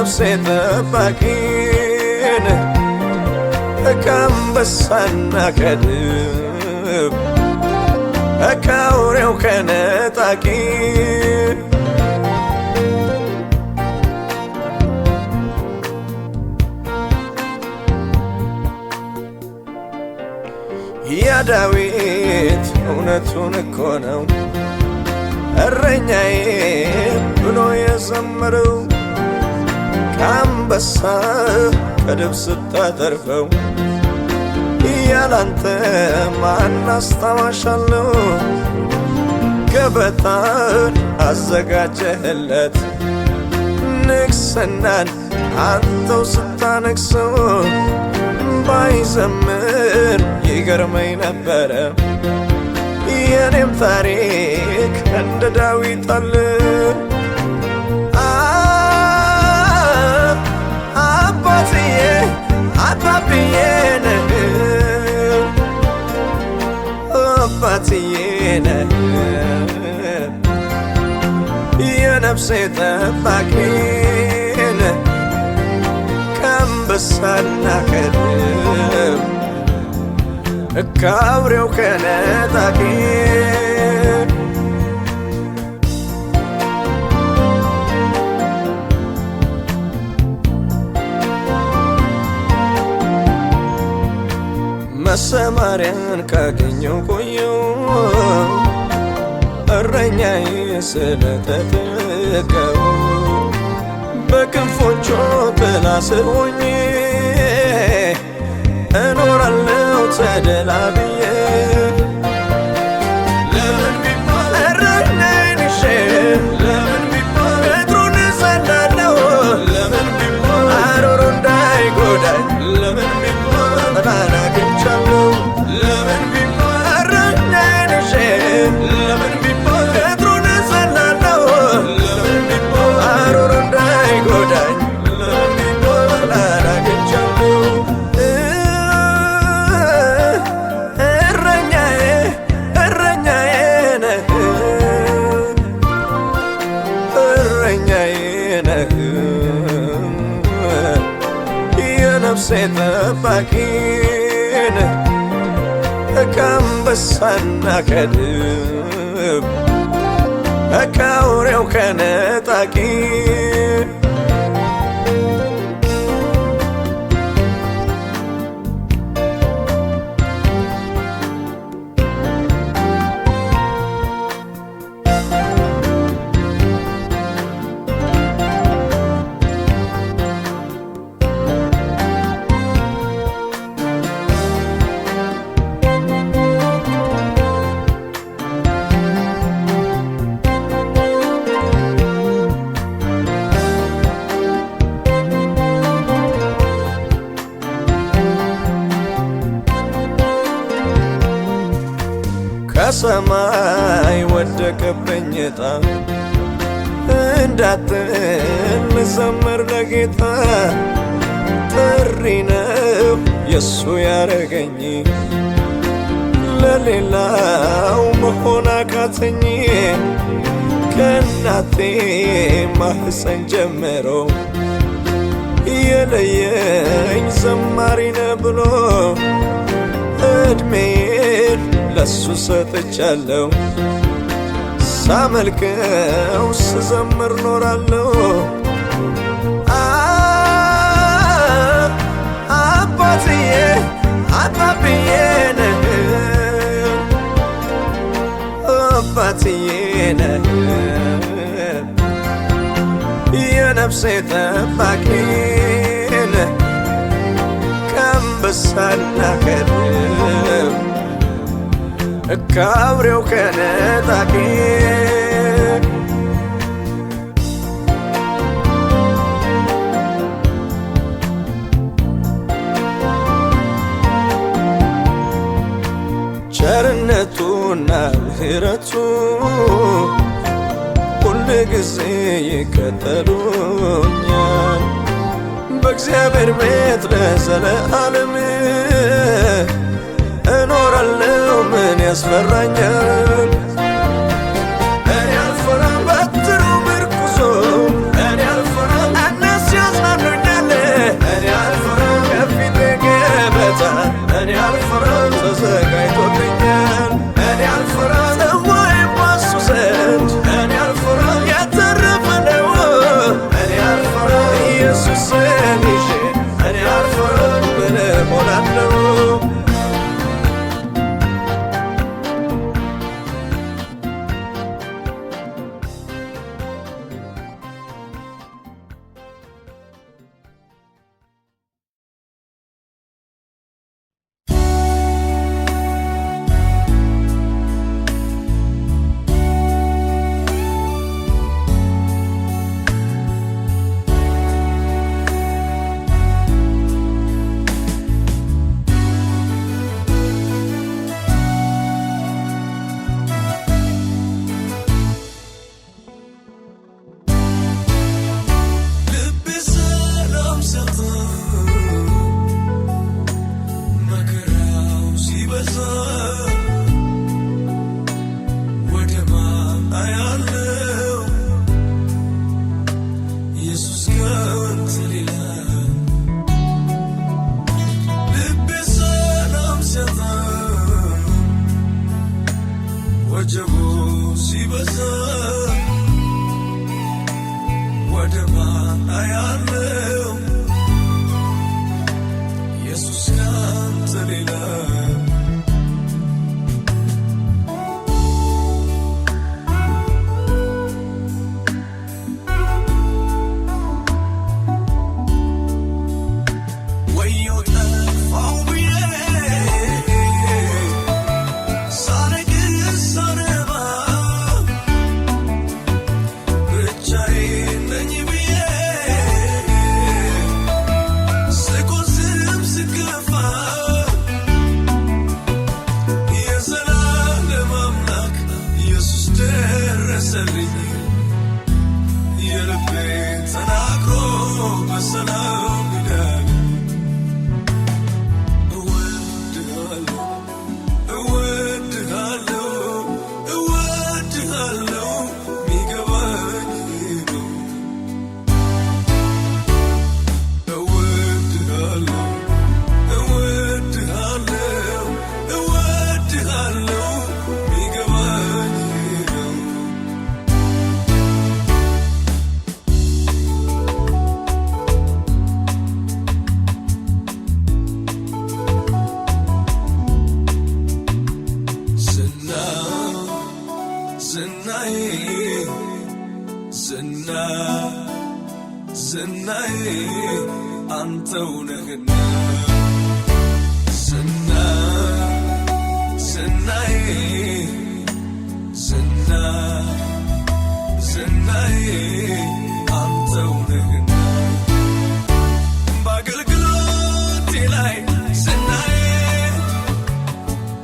የነፍሴ ጠባቂን ከአንበሳና ከድብ ከአውሬው ከነጣቂ ዳዊት እውነቱን እኮ ነው እረኛዬ ብሎ የዘመረው ከአንበሳ ከድብ ስታተርፈው ያላንተ ማን አስታዋሻለው ገበታን አዘጋጀህለት ንግስናን አንተው ስታነግሰው ባይዘምር ይገርመኝ ነበረ የኔም ታሪክ እንደ ዳዊት አለ አባትዬ አባብዬ ነህ አባትዬ ነህ የነፍሴ ጠባቂን ከአንበሳና ከድብ ከአውሬው ከነጣቂ መሰማሪያን ካገኘው ቆየው እረኛዬ ስለተጠጋው በክንፎቹ ጥላ ስር ሆኜ እኖራለሁ ተደላብዬ ለምን ቢባል እረኛዬን ይዤ ለምን ቢባል እግሩን እዘላለሁ ለምን ቢባል አሮሮ እንዳይጎዳኝ ለምን ቢባል ጠላን አግኝቻለሁ ለምን ቢባል እረኛዬን ይዤ ለምን ቢባል እግሩን እዘላለሁ ለምን ቢባል አሮሮ እንዳይጎዳኝ ለምን ቢባል ጠላን አግኝቻለሁ የነፍሴ ጠባቂን ከአንበሳና ከድብ ከአውሬው ከነጣቂ ከሰማይ ወደቀብኝ ዕጣ እንዳትል ዘመር ለጌታ ጥሪ ነው የሱ ያረገኝ ለሌላው መሆን አቃተኝ ከእናቴ ማህፀን ጀምሮ የለየኝ ዘማሪ ነህ ብሎ እድሜን ለሱ ሰጥቻለሁ ሳመልከው ስዘምር ኖራለሁ አባትዬ አባብዬ ነህ አባትዬ ነህ የነፍሴ ጠባቂን ከአንበሳና ከድብ ከአውሬው ከነጣቂ ቸርነቱና ምሕረቱ ሁል ጊዜ ይከተሉኛል በእግዚአብሔር ቤት ለዘለዓለም እኖራለሁ ምን ያስፈራኛል እኔ አልፈራም በትሩ ምርኩዞ እኔ አልፈራም እነሱ በሰላም ሂደን ዝናዬ አንተው ነህና ዝናዬ አንተው ነህና በአገልግሎቴ ላይ ዝናዬ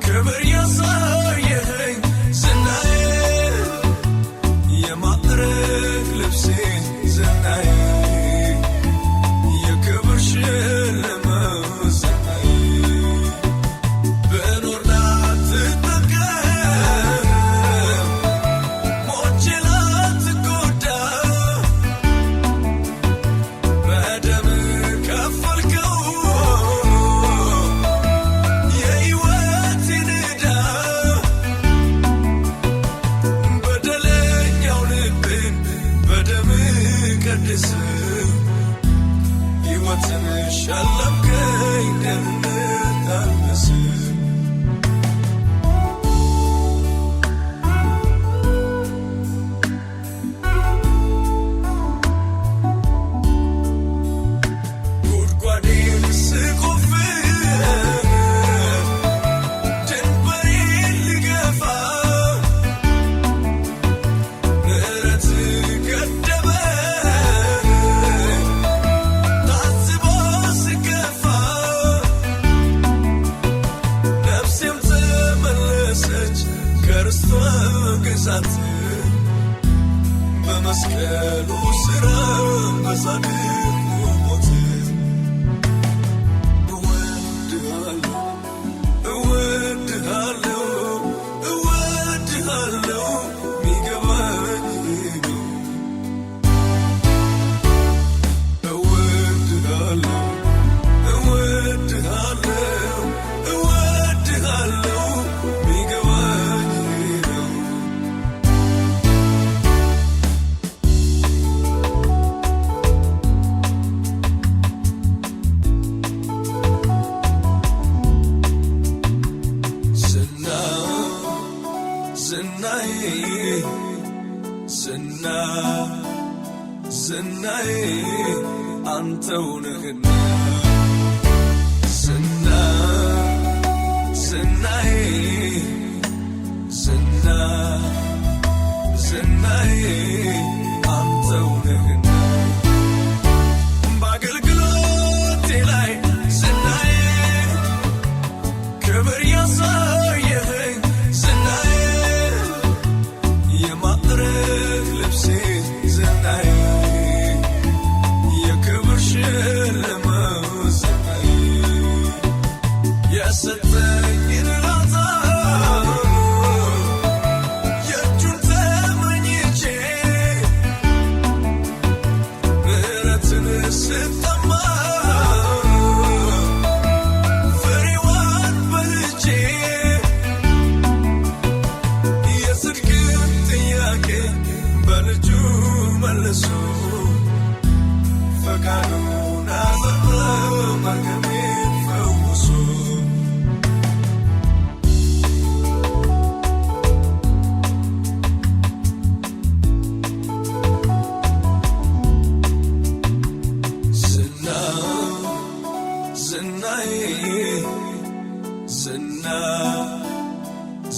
ክብር ያሳየኸኝ ዝናዬ የማዕረግ ልብሴ ዝናዬ የክብር ሽልማት ዝናዬ ብኖር ላትጠቀም ሞቼ ላትጎዳ በደም ከፈልከው የሕይወቴን ዕዳ በደለኛው ልቤን በደም ቀድስ ሕይወትን ሸለምከኝ ደህንነት አልብስ ጉድጓዴን ስቆፍር ድንበሬን ልገፋ ምሕረት ገደበኝ ታዝቦ ስገፋ ነፍሴም ተመለሰች ከርስቷ ግዛት በመስቀሉ ሥራ በጻድቁ ሞት እወድሃለሁ ሚገባኝ ነው እወድሃለሁ ሚገባኝ ነው ዝናዬ አንተው ነህና ዝናዬ አንተው ነህና በአገልግሎቴ ላይ ዝናዬ ክብር ያሳየኸኝ ዝናዬ የማዕረግ ልብሴ ዝናዬ የክብር ሽልማት ዝናዬ የሰጠኝን ላጣ የእጁን ተመኝቼ ምሕረትን ስጠማ ፍሬዋን በልቼ የጽድቅን ጥያቄ በልጁ መልሶ ፈቃዱን አጸና መርገሜን ፈውሶ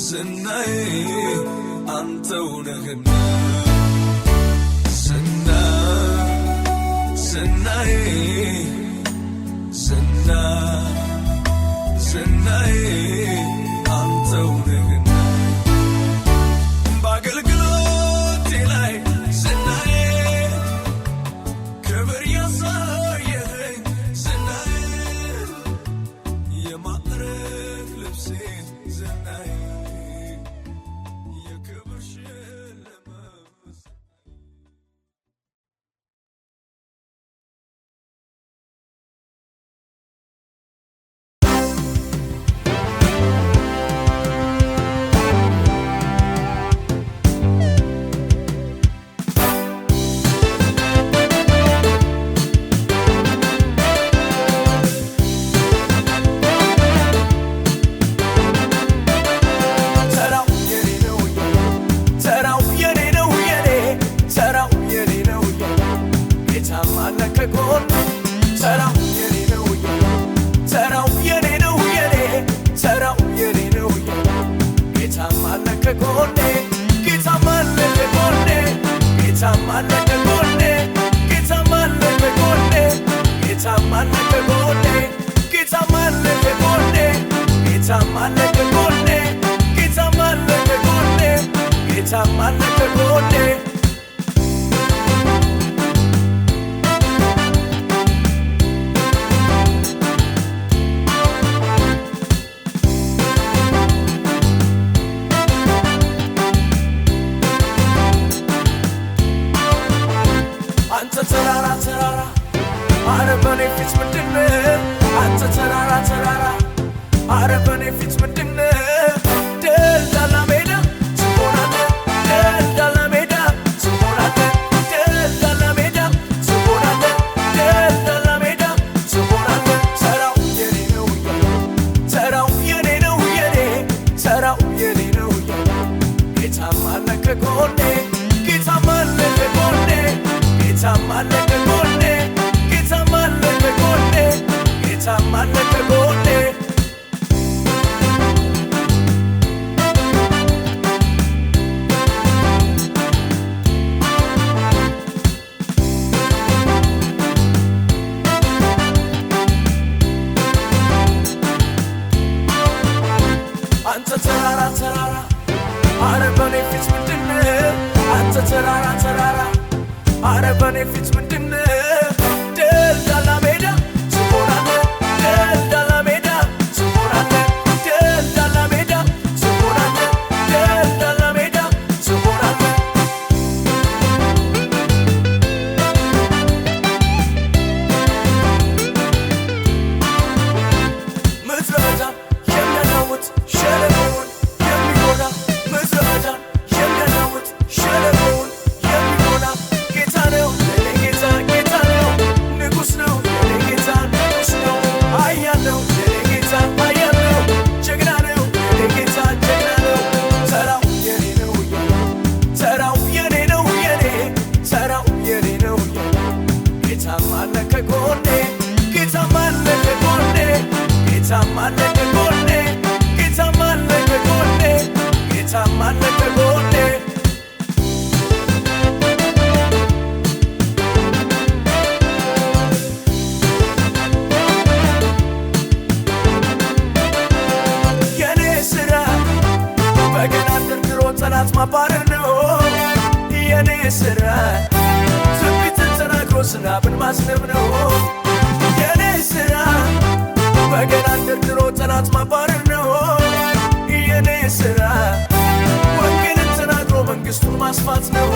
ዝናዬ አንተው ነህና ዝናዬ ከጎኔ ጌታም አለ ከጎኔ ጌታም አለ ከጎኔ ጌታም አለ ከጎኔ ጌታም አለ ከጎኔ ጌታም አለ ከጎኔ ጌታም አለ ከጎኔ ጌታም አለ ከጎኔ ጌታም አለ ከጎኔ አንተ ተራራ ተራራ አረ በኔ ፊት ምንድነው አንተ ተራራ ተራራ አረ በኔ ፊት ምንድነው ደልዳላ ሜዳ ትሆናለህ ደልዳላ ሜዳ ትሆናለህ ደልዳላ ሜዳ ትሆናለህ ደልዳላ ሜዳ ትሆናለህ ተራው የኔ ነው ተራው የኔ ነው የኔ ተራው የኔ ነው ጌታም አለ ከጎኔ ጌታም አለ ከጎኔ ጌታም አለ ከጎኔ ጌታም አለ ከጎኔ ጌታም አለ ከጎኔ አንተ ተራራ ተራራ አረ በኔ ፊት ምንድነው አንተ ተራራ ተራራ አረ በኔ ፊት ምንድነው ደልዳላ ሜዳ ትሆናለህ ደልዳላ ሜዳ ትሆናለህ ደልዳላ ሜዳ ትሆናለህ ደልዳላ ሜዳ ትሆናለህ ምድረ በዳ የሚያናውጥ ሸለቆውን የሚሞላ ምድረ በዳ የሚያናውጥ ሸለቆውን የሚሞላ ጌታ ነው የኔ ጌታ ጌታ ነው ንጉሥ ነው የኔ ጌታ ንጉሥ ነው ኃያል ነው የኔ ጌታ ኃያል ነው ጀግና ነው የኔ ጌታ ጀግና ነው ተራው የኔ ነው ተራው የኔ ነው የኔ ተራው የኔ ነው ጌታም አለ ከጎኔ ጌታም አለ ከጎኔ ጌታም አለ ከጎኔ ጌታም አለ ከጎኔ ጌታም አለ ከጎኔ የኔ ስራ በገና ደርድሮ ጠላት ማባረር ነው የኔ ስራ ትንቢትን ተናግሮ ዝናብን ማዝነብ ነው የኔ ስራ በገና ደርድሮ ጠላት ማባረር ነው የኔ ስራ ወንጌልን ተናግሮ መንግሥቱን ማስፋት ነው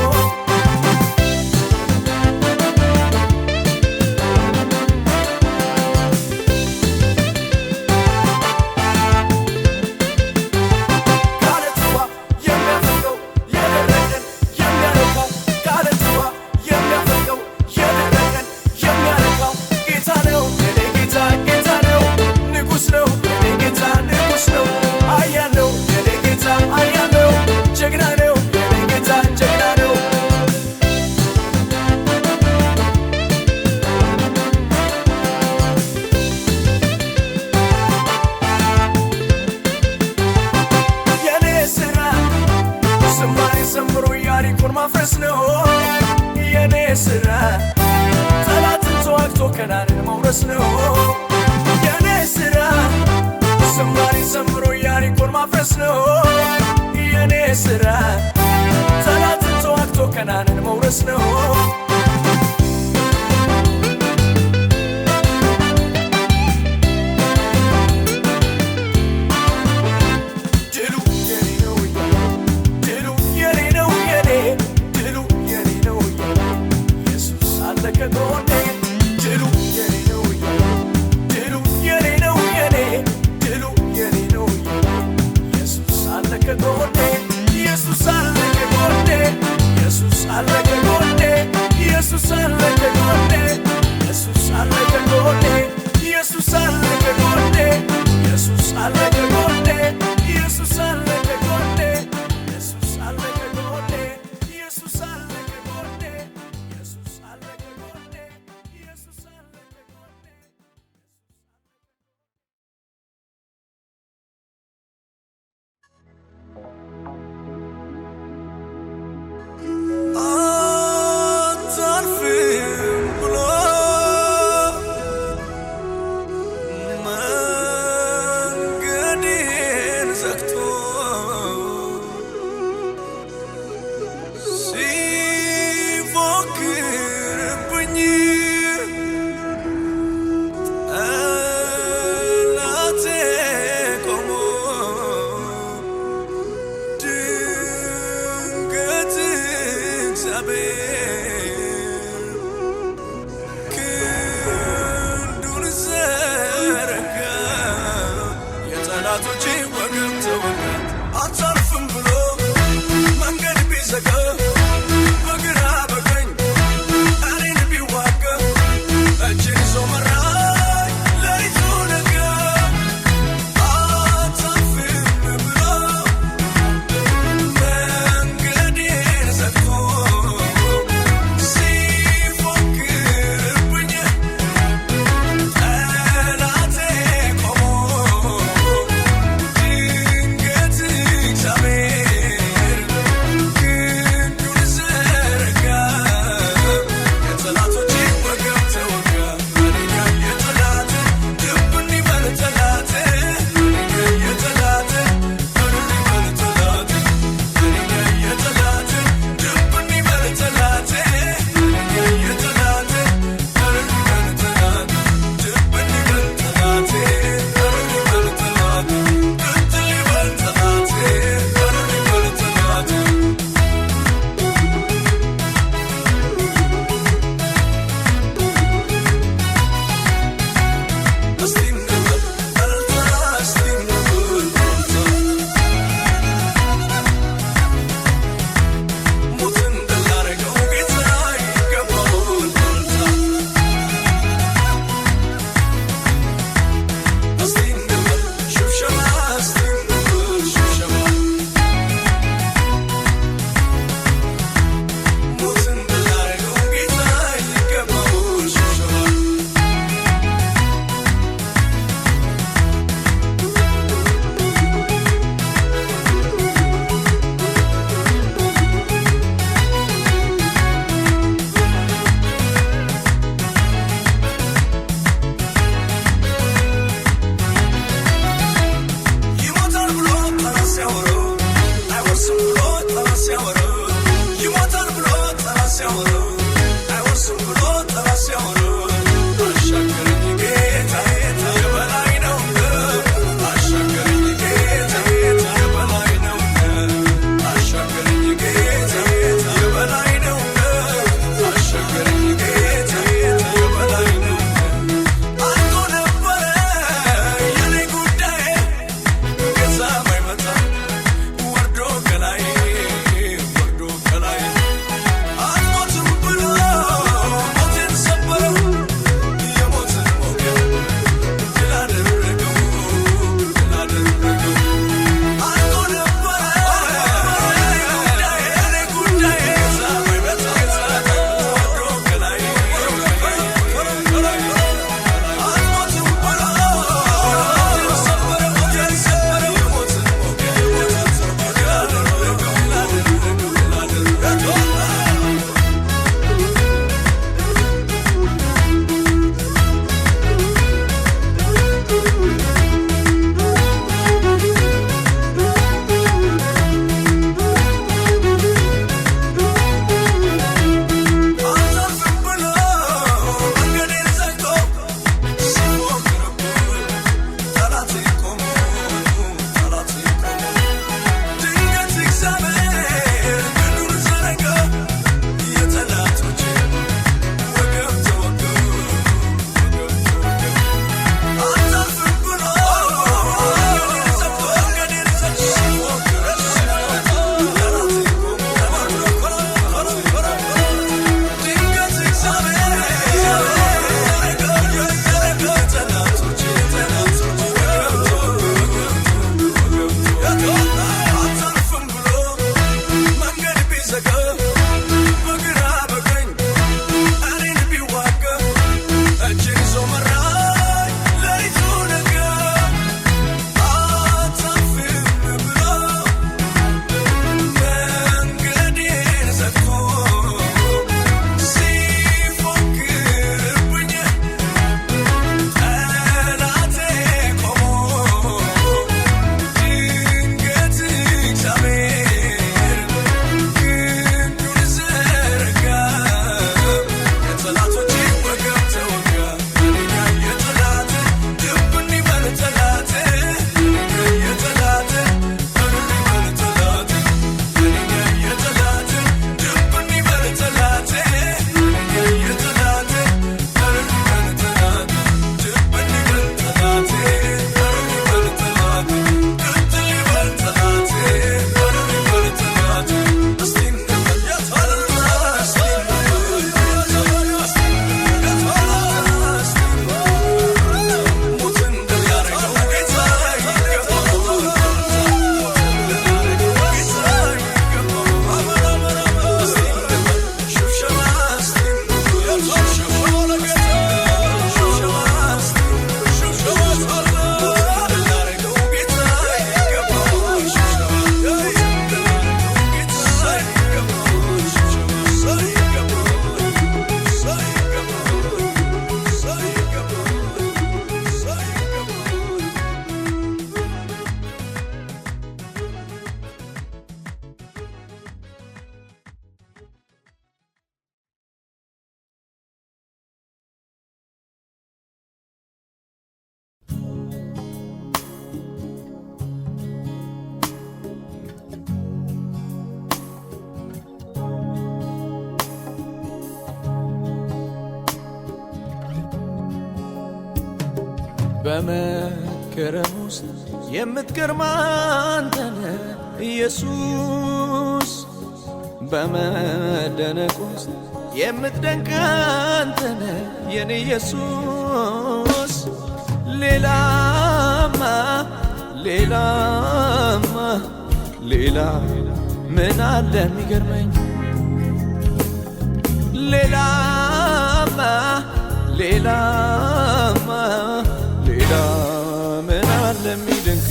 ዘምሮ ኢያሪኮን ማፍረስ ነው የኔ ስራ ጠላትን ተዋግቶ ከነዓንን መውረስ ነው የኔ ስራ ዝማሬ ዘምሮ ኢያሪኮን ማፍረስ ነው የኔ ስራ ጠላትን ተዋግቶ ከነዓንን መውረስ ነው ክንዱን ዘረጋ የጠላቶቼ ወገብ ተወጋ አታልፍም ብሎ መንገድ ቢዘጋ በግራ በቀኝ እኔን ቢዋጋ እጄን ይዞ መራኝ ሌሊቱ ነጋ አታልፍም ብሎ መንገዴን ዘግቶ ሲፎክርብኝ ጠላቴ ቆሞ ድንገት በመገረም ውስጥ የምትገርም አንተ ነህ ኢየሱስ። በመደነቅ ውስጥ የምትደንቅ አንተ ነህ የኔ ኢየሱስ። ሌላማ ሌላ ምን አለ የሚገርመኝ? ሌላማ ሌላ ምን አለ የሚደንቅ?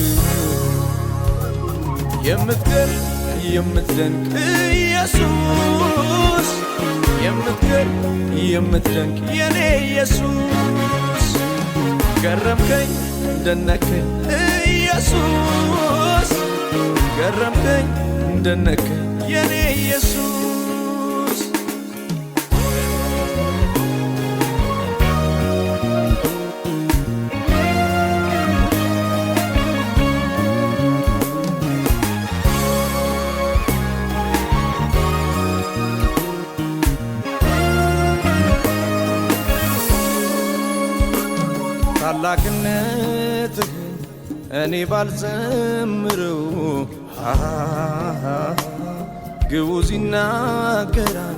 የምትገርም የምትደንቅ ኢየሱስ፣ የምትገርም የምትደንቅ የኔ ኢየሱስ። ገረምከኝ ደነከኝ ኢየሱስ፣ ገረምከኝ ደነከኝ የኔ ኢየሱስ። ታላቅነትህን እኔ ባልዘምረው ግዑዝ ይናገራል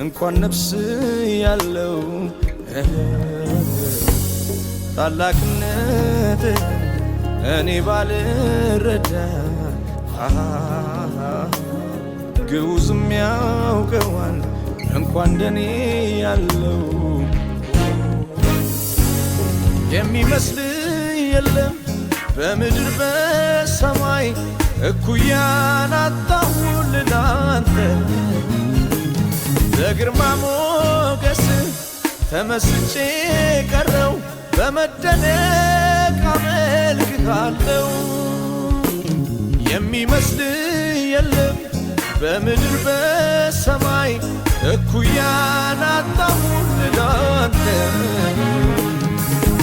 እንኳን ነፍስ ያለው። ታላቅነትህን እኔ ባልረዳ ግዑዝም ያውቀዋል እንኳን እንደኔ ያለው። የሚመስል የለም በምድር በሰማይ እኩያን አጣሁልህ ላንተ። በግርማ ሞገስ ተመስጬ ቀረው በመደነቅ አመልክሃለሁ። የሚመስል የለም በምድር በሰማይ እኩያን አጣሁልህ ላንተ።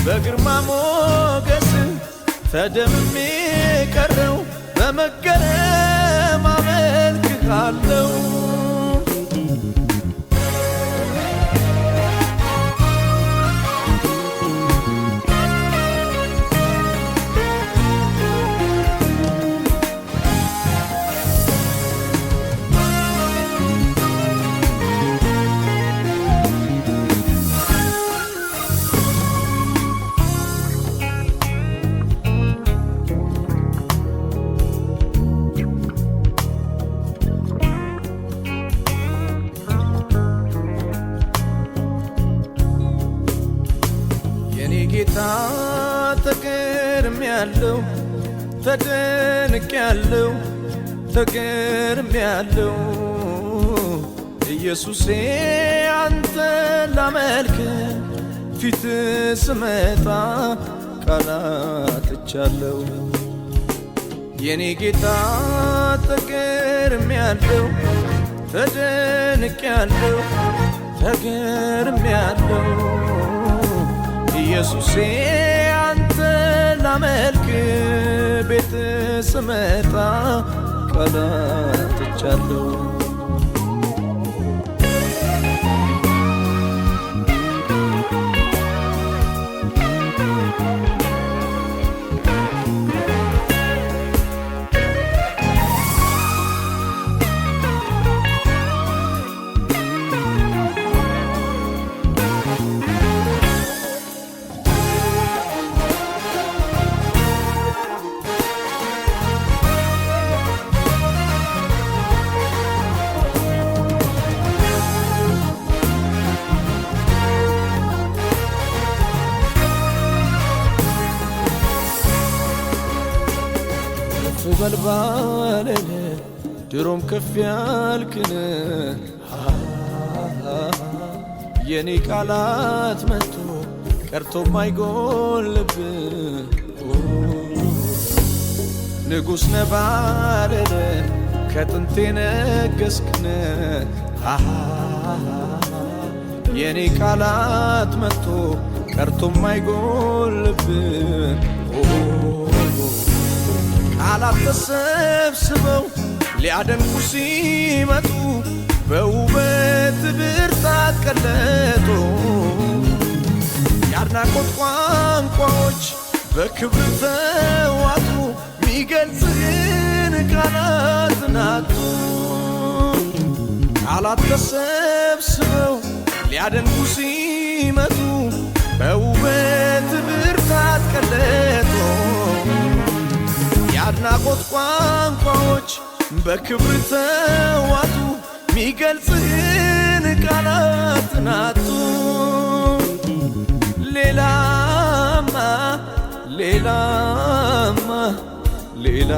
በግርማ ሞገስ ተደምሜ ቀረው በመገረም አመልክሃለሁ። ጌታ ተገርሜያለሁ፣ ተደንቄያለሁ፣ ተገርሜያለሁ። ኢየሱሴ አንተ ላመልክ ፊት ስመጣ ቃላትቻለሁ። የኔ ጌታ ተገርሜያለሁ፣ ተደንቄያለሁ፣ ተገርሜያለሁ። ኢየሱሴ አንተ ላመልክ ቤት ስመጣ ቃላትቻለሁ። በልባለለ ድሮም ከፍ ያልክን የኔ ቃላት መጥቶ ቀርቶ ማይጎልብ ንጉሥ ነባለለ ከጥንቴ ነገስክን የኔ ቃላት መጥቶ ቀርቶ ማይጎልብ ቃላት ተሰብስበው ሊያደንቁ ሲመጡ በውበት ብርታት ቀለጡ። ያድናቆት ቋንቋዎች በክብር ተዋጡ ሚገልጽህን ቃላት ናጡ ቃላት ተሰብስበው ሊያደንቁ ሲመጡ በውበት ብርታት ቀለጡ ያድናቆት ቋንቋዎች በክብር ተዋጡ ሚገልጽህን ቃላት ናጡ ሌላማ ሌላ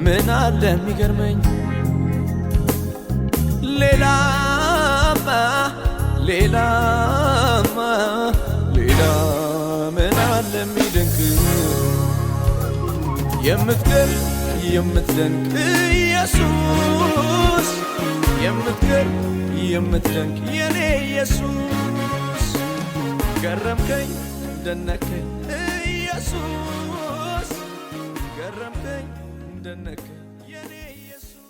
ምን አለ የሚገርመኝ ሌላማ ሌላ ምን አለ የሚደንቅ የምትደንቅ ኢየሱስ የምትደንቅ የኔ ኢየሱስ ገረምከኝ ደነከኝ ኢየሱስ ገረምከኝ ደነከኝ የኔ ኢየሱስ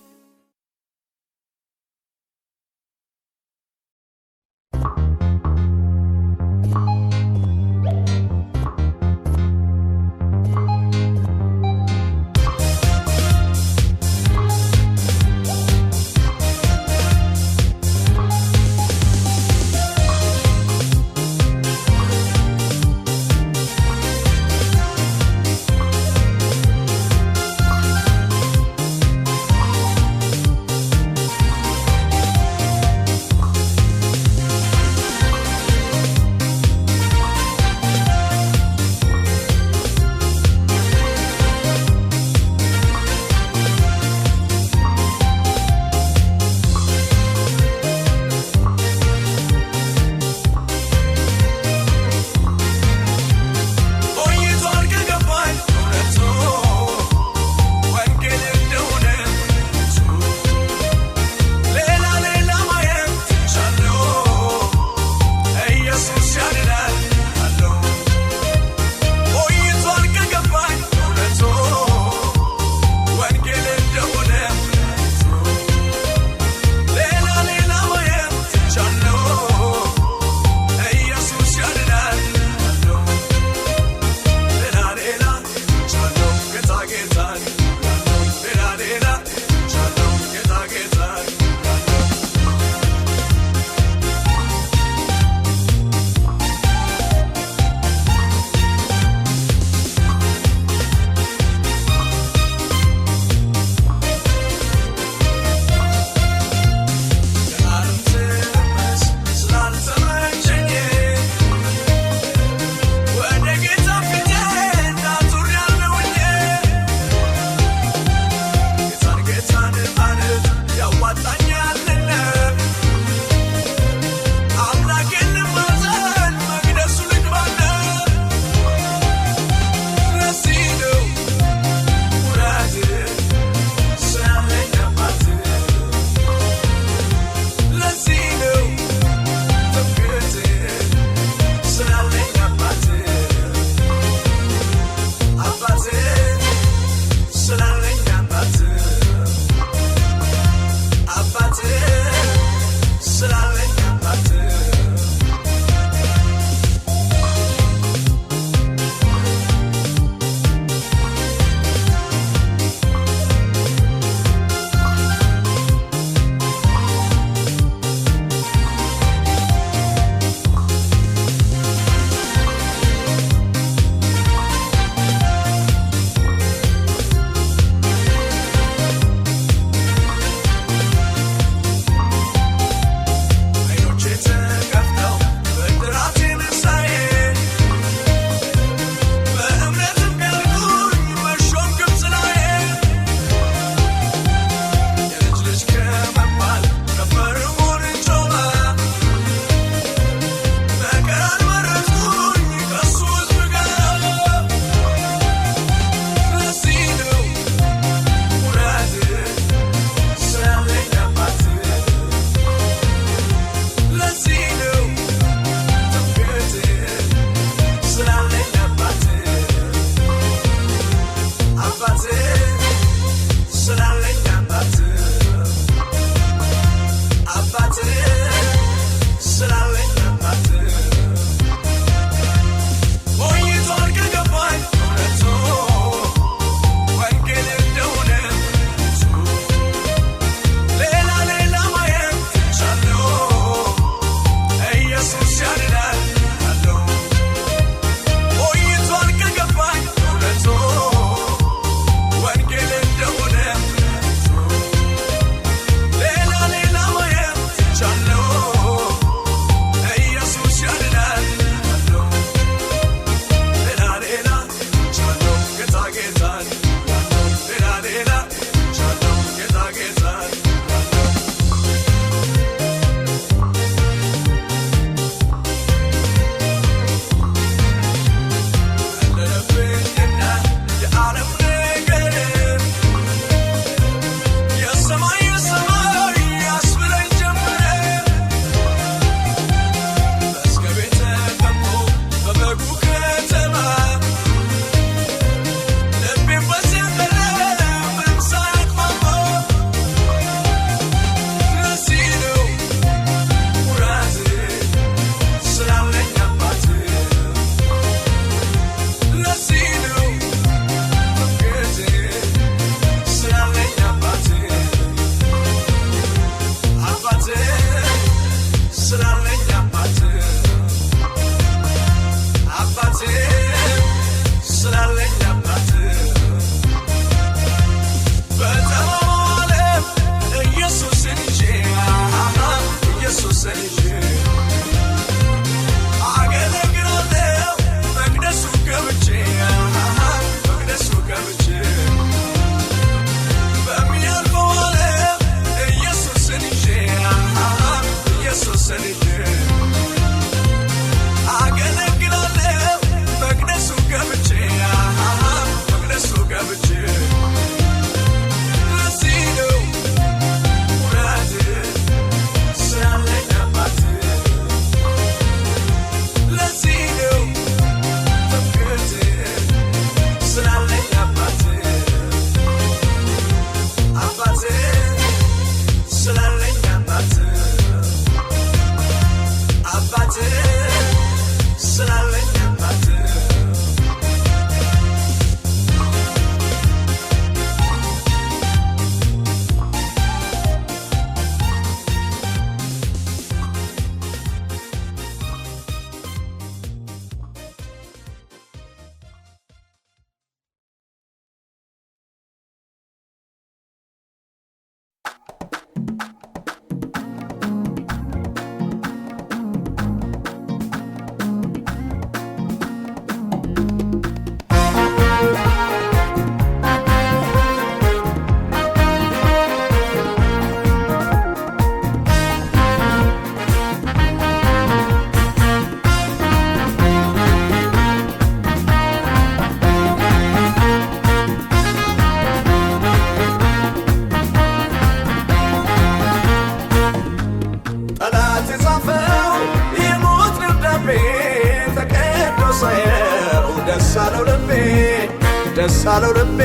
ደስ አለው ልቤ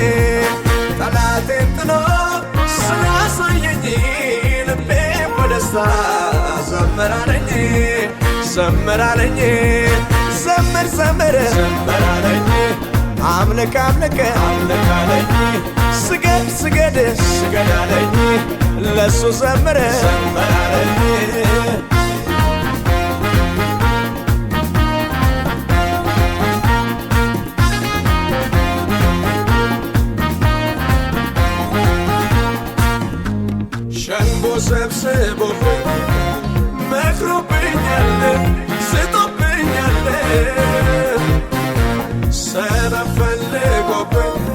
ጠላቴን ጥሎ ስላሳየኝ ልቤ በደስታ ዘመራለኝ ዘመራለኝ ዘምር ዘምር ዘመራለኝ አምልክ አምልክ አምልክ አለኝ ስገድ ስገድ ስገድ አለኝ ለሱ ዘምር ዘመራለኝ ሸንጎ ሰብስቦብኝ መክሮብኛል ስቶብኛል ሰበብ ፈልጎብኝ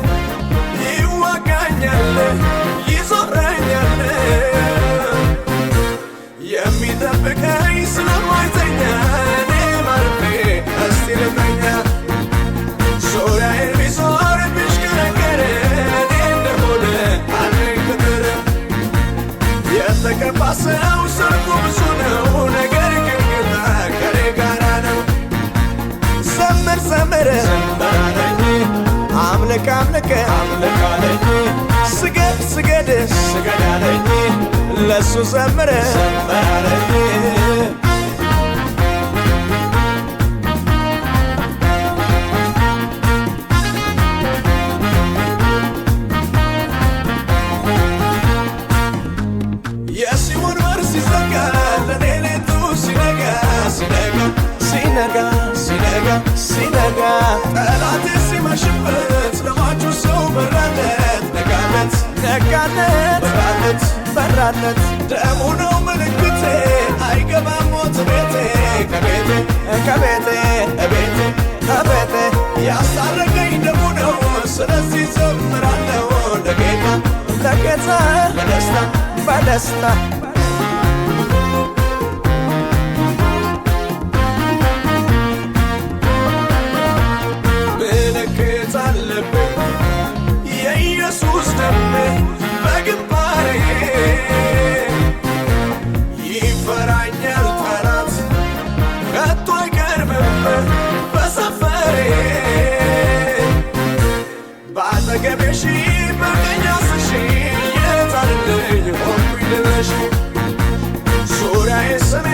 ይዋጋኛል ይዞረኛል የሚጠብቀኝ ስለማይተኛ እኔ ማርፌ እስቲ ልተኛ ዙሪያዬን ቢዞር ቢሽከረከር እኔ እንደሆነ አለኝ ቅጥር የተቀባ ሰው ሰርጉ ብዙ ነው ነገር ግን ጌታ ከኔ ጋራ ነው ዘምር ዘምር ዘምራለኝ አምልክ አምልክ አምልክ አለኝ ስገድ ስገድ ስገድ አለኝ ለሱ ዘምር ዘምራለኝ የሲኦል በር ሲዘጋ ለሌሊቱ ሲነጋ ሲነጋ ሲነጋ ሲነጋ ሲነጋ ጠላቴ ሲመሽበት ለሟቹ ሰው በራለት ነጋለት ነጋለት በራለት በራለት ደሙ ነው ምልክቴ አይገባም ሞት ቤቴ ከቤቴ ከቤቴ እቤቴ ከቤቴ ያስታረቀኝ ደሙ ነው ስለዚህ ዘምራለሁ ለጌታ ለጌታ በደስታ በደስታ ምልክት አለብኝ የኢየሱስ ደም በግንባሬ ይፈራኛል ጠላት ከቶ አይቀርብም በሰፈሬ በአጠገቤ ሺህ በቀኝ አስር ሺህ የታልልኝ ሆንኩኝ ልበሽ ዙሪያዬ ስሜ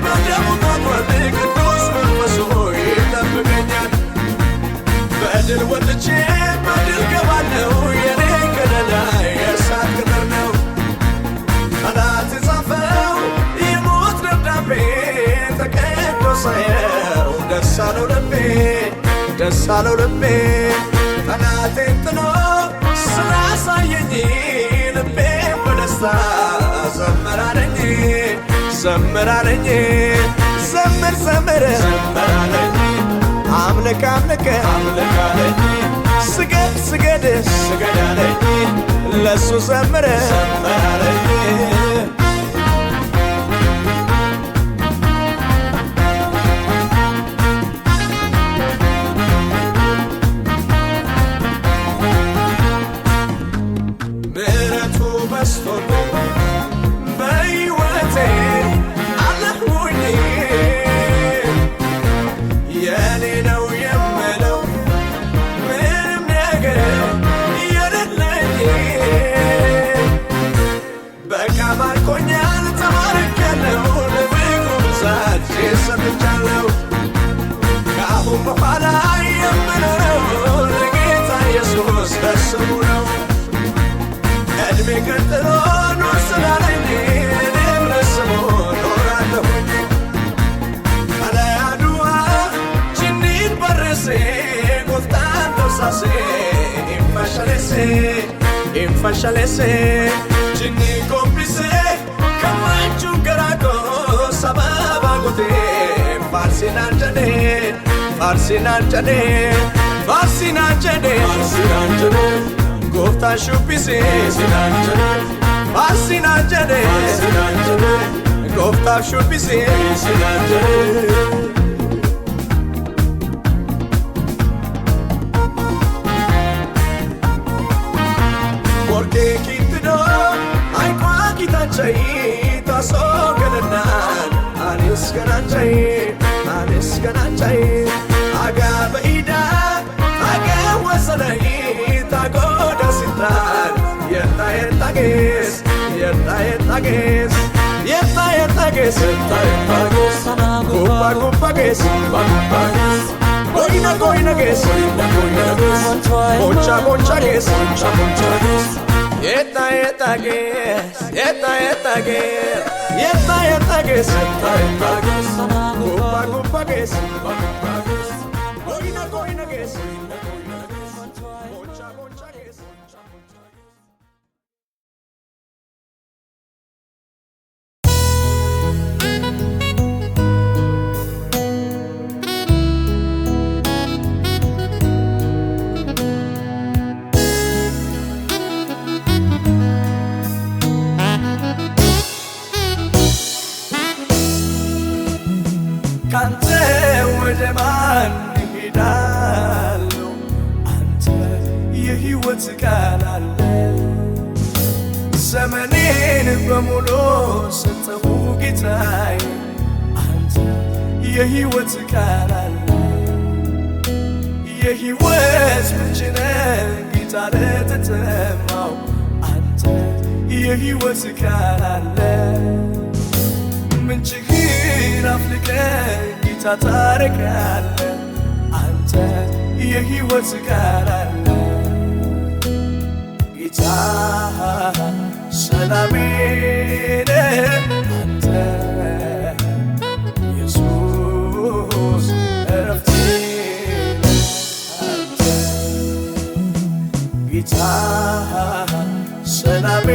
በደሙ ታጥሯል ቅዱስ መንፈሱ ይጠብቀኛል በድል ወጥቼ በድል ገባለሁ የኔ ከለላ የእሳት ቅጥር ነው ጠላት የጻፈው የሞት ደብዳቤ ተቀዶ ሳየው ደስ አለው ልቤ ደስ አለው ልቤ ጠላቴን ጥሎ ስላሳየኝ ልቤ በደስታ ዘመራለኝ ዘመራለኝ ዘምር ዘምር ዘመራለኝ አምልክ አምልክ አምልክ አለኝ ስገድ ስገድ ስገድ አለኝ ለሱ ዘምር ዘመራለኝ ምሕረቱ በዝቶልኝ በሕይወቴ አለሁኝ የኔ ነው የምለው ምንም ነገር የሌለኝ በቃ ማርኮኛል ተማርኬያለሁ ለፍቅሩ ብዛት ሰጥቻለሁ ከአሁን በኋላ የምኖረው ለጌታ ኢየሱስ ለስሙ ነው እድሜ ቀጥሎ ኑር ስላለኝ እኔም ለስሙ ኖራለሁኝ አለያዱዋ ጅኒን በርሴ ጎፍታን ተውሳሴ ኢንፋሻሌሴ ጅኒ ኮምፒሴ ከማቹን ገራቆ ሰባባ ጎቴ ፋርሲናን ጀዴ ፋርሲናን ጀዴ ፋርሲናን ጀዴ ፋርሲናን ጀዴ Gofta shubbise sinanjane sinanjane sinanjane Gofta shubbise sinanjane Porque kitno ay kwa kitachai taso gananan anis ganachai aga baida aga wasanai ጌስ የታ ጌስ ጉባ ጉባ ጌስ ጎይና ጎይና ጌስ ቦንቻ ቦንቻ ጌስ የታ ጌስ የታ ጌስ ጉባ ጉባ ጌስ ጎይና ጎይና ጌስ ቦንቻ ቦንቻ ጌስ ካንተ ወደ ማን እሄዳለሁ? አንተ የሕይወት ቃል አለ። ዘመኔን በሙሉ ሰጠሁ ጌታዬ፣ አንተ የሕይወት ቃል አለ። የሕይወት ምንጭ ነህ ጌታ ለተጠማው፣ አንተ የሕይወት ቃል አለ። ምንጭህን አፍልቀህ ጌታ ታረቃለህ፣ አንተ የሕይወት ቃል አለ። ጌታ ሰላሜ ነህ አንተ፣ ኢየሱስ ዕረፍቴ ነህ አንተ። ጌታ ሰላሜ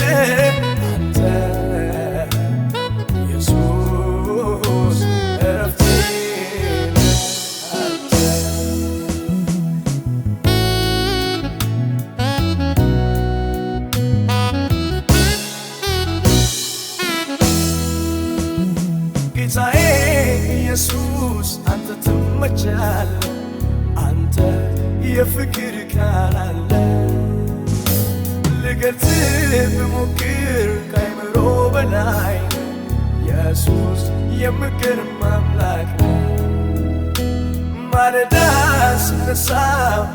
ነህ አንተ፣ ኢየሱስ ዕረፍቴ ነህ አንተ። ጌታዬ ኢየሱስ አንተ ትመቻለህ፣ አንተ የፍቅር ቃል አለ። ልገልጽህ ብሞክር ከአእምሮ በላይ ኢየሱስ የምገርም አምላክ ነህ። ማለዳ ስነሳ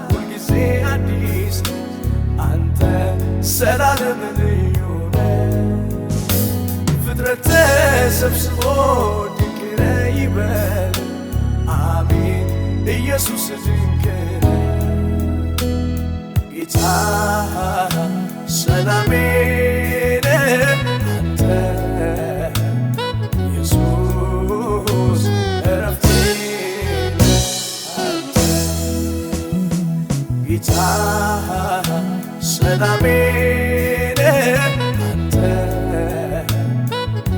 ሁልጊዜ አዲስ ነህ፣ አንተ ዘላለም ልዩ ነህ። ፍጥረት ተሰብስቦ ድንቅ ነህ ይበል፣ አሜን ኢየሱስ ድንቅ ነህ። ጌታ ሰላሜ ነህ አንተ፣ ኢየሱስ ዕረፍቴ ነህ አንተ። ጌታ ሰላሜ ነህ አንተ፣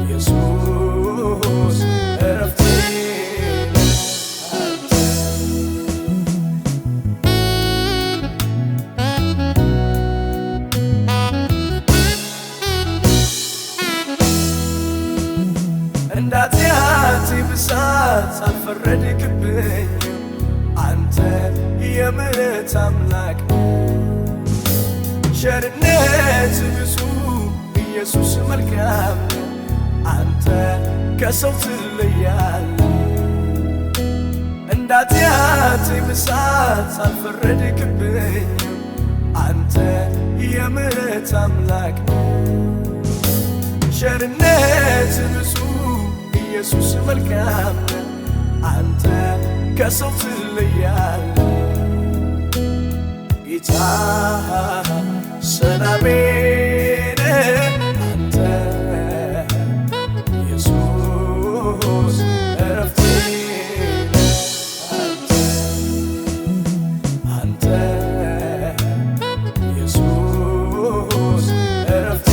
ኢየሱስ ዕረፍቴ ነህ አንተ። እንደ ኃጢአቴ ብዛት አልፈረድክብኝም፣ አንተ የምሕረት አምላክ ነህ። ቸርነት ብዙ ኢየሱስ መልካም ነህ፣ አንተ ከሰው ትለያለህ። እንደ ኃጢአቴ ብዛት አልፈረድክብኝም፣ አንተ የምሕረት አምላክ ነህ። ቸርነት ብዙ ኢየሱስ መልካም ነህ፣ አንተ ከሰው ትለያለህ። ጌታ ሰላሜ ነህ አንተ፣ ኢየሱስ ዕረፍቴ ነህ አንተ። አንተ ኢየሱስ ዕረፍቴ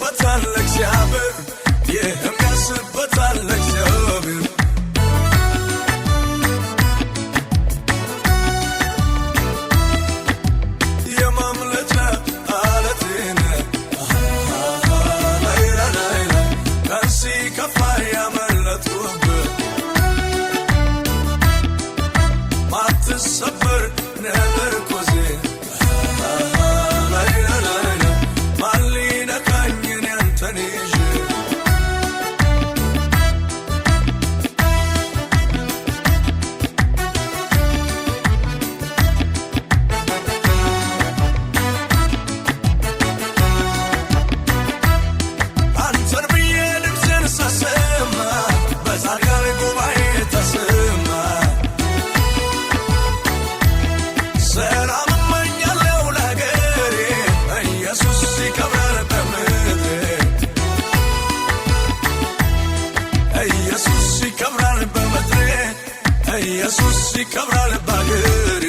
የሚያስበታል እግዚአብሔር የሚያስበታል እግዚአብሔር የማምለጫ አለቴን ከሲ ከፋ ያመለጥኩበት ማትሰበር ነበር ኮዜ ማሊነካኝን ያንተን ይዤ አንተን ብዬ ድምፅን ሳሰማ በጻድቃን ጉባኤ ተሰማ ሰላም እመኛለሁ ለአገሬ ኢየሱስ ይከብራል በምድሬ ኢየሱስ ይከብራል በምድሬ ኢየሱስ ይከብራል በአገሬ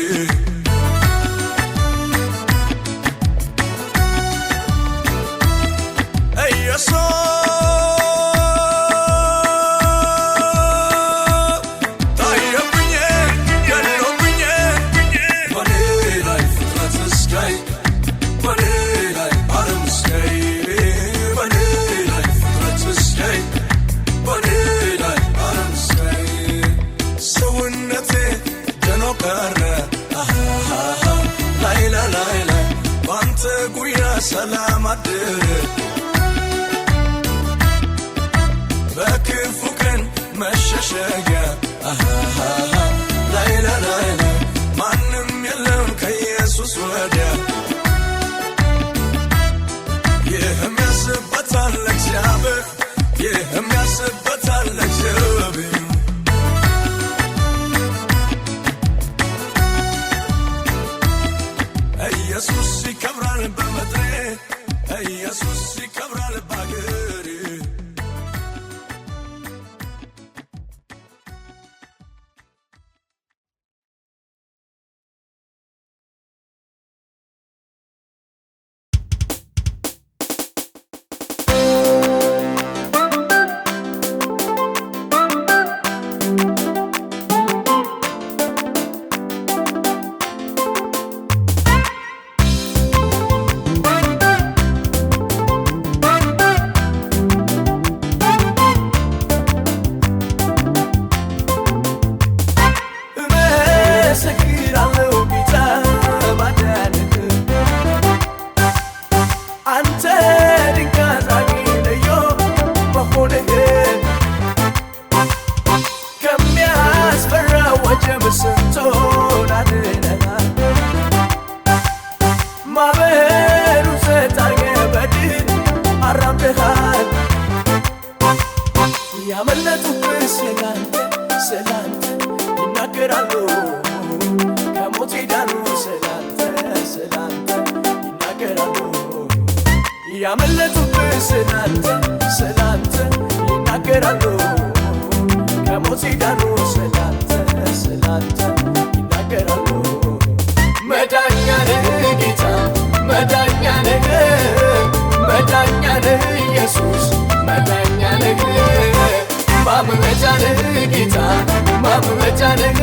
ሰላም አድር በክፉ ቀን መሸሸጊያ ላይላ ላይላ ማንም የለም ከኢየሱስ ወዲያ ይህም ያስበታል እግዚአብሔር ይህም ያስበታል እግዚአብሔር ኢየሱስ ይከብራል በምድሬ ኢየሱስ ይከብራል በአገሬ ያመለጡብህ ስላንተ ይናገራሉ ከሞት ዳኑ ስላንተ ይናገራሉ ያመለጡብህ ስላንተ ይናገራሉ ከሞት ዳኑ ስላንተ ይናገራሉ መዳኛ ነህ ጌታ መዳኛ ነህ ኢየሱስ መዳኛ ነህ ማምለጫ ነህ ጌታ ማምለጫ ነህ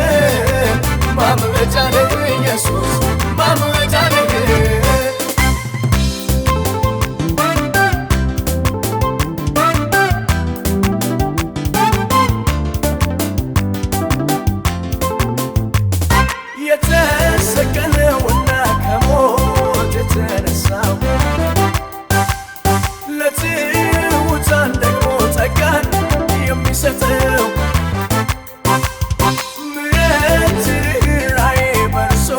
ኢየሱስ ማምለጫ ነህ የተሰቀለውና ከሞት የተነሳው ለትሑታን ደግሞ ጸጋን የሚሰጠው ምሕረት ርኅራኄ በእርሱ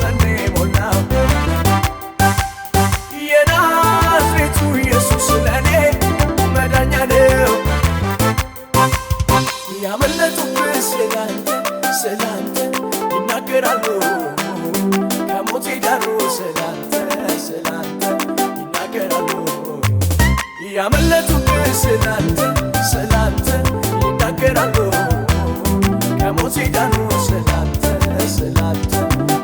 ዘንድ የሞላው የናዝሬቱ ኢየሱስ ለእኔ መዳኛ ነው። ያመለጡብህ ስላንተ ይናገራሉ ከሞት ዳኑ ስላንተ ይናገራሉ ያመለጡብህ ስላንተ ይናገራሉ ከሞት ዳኑ ስላንተ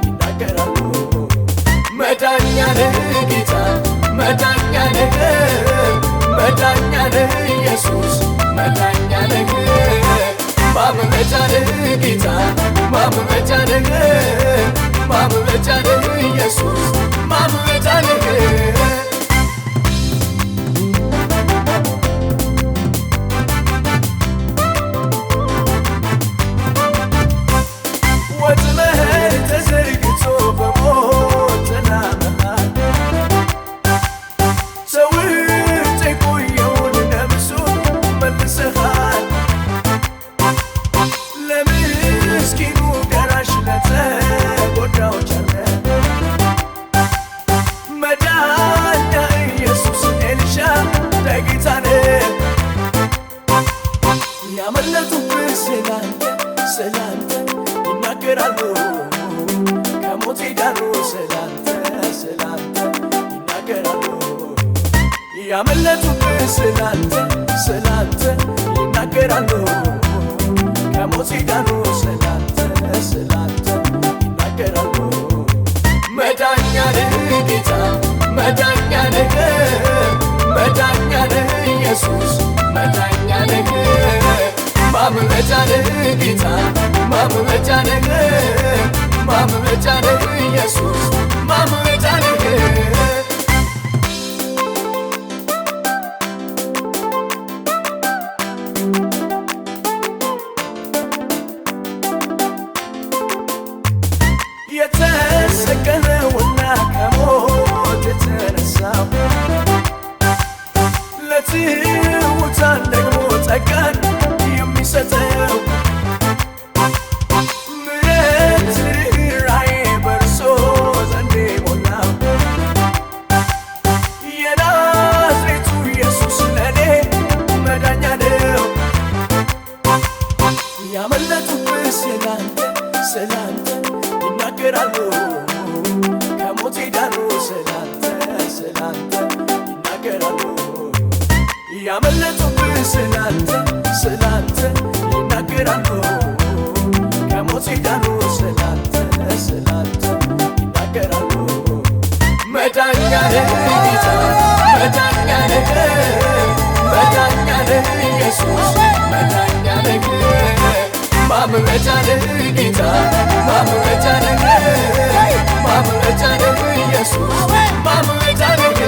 ይናገራሉ መዳኛ ነህ ጌታ መዳኛ ነህ ነህ ኢየሱስ መዳኛ ነህ ማምለጫ ነህ ጌታ ማምለጫ ነህ ማምለጫ ነህ ኢየሱስ ማምለጫ ነህ ወጥመድ ተዘርግቶ በሞት ጥላ መሃል ሰውት የቆየውን ነፍሱን መልሰሃል ለምስኪኑ ደራሽ ለተጎዳው ቸር መዳኛ ኢየሱስ ኤልሻዳይ ጌታ ነህ ያመለጡብህ ስላንተ ይናገራሉ ከሞት ዳኑ ስላንተ ይናገራሉ ያመለጡብህ ስላንተ ይናገራሉ ከሞት ዳኑ ስላንተ ይናገራሉ መዳኛ ነህ ጌታ መዳኛ ነህ መዳኛ ነህ ኢየሱስ መዳኛ ነህ ማምለጫ ነህ ጌታ ማምለጫ ነህ ማምለጫ ነህ ኢየሱስ ማምለጫ ነህ የተሰቀለውና ከሞት የተነሳው ለትሑታን ደግሞ ጸጋን የሚሰጠው ምሕረት ርኅራኄ በእርሱ ዘንድ ሞላው የናዝሬቱ ኢየሱስ ለኔ መዳኛ ነው ያመለጡብህ ስላንተ ይናገራሉ ከሞት ዳኑ ስላንተ ይናገራሉ ያመለጡብህ ስላንተ ይናገራሉ ከሞት ዳኑ ስላንተ ይናገራሉ መዳኛ ነህ ጌታ መዳኛ ነህ መዳኛ ነህ ኢየሱስ መዳኛ ነህ ማምለጫ ነህ ጌታ ማምለጫ ነህ ማምለጫ ነህ ኢየሱስ ማምለጫ ነህ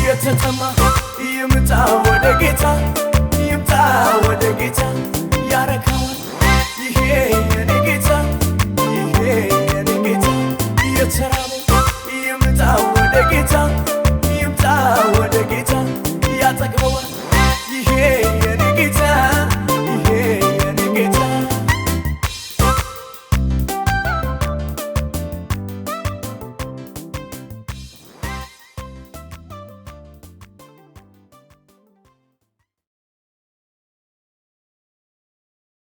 የተጠማ ይምጣ ወደ ጌታ ይምጣ ወደ ጌታ ያረካዋል ይሄ የኔ ጌታ ይሄ የኔ ጌታ የተራበ ይምጣ ወደ ጌታ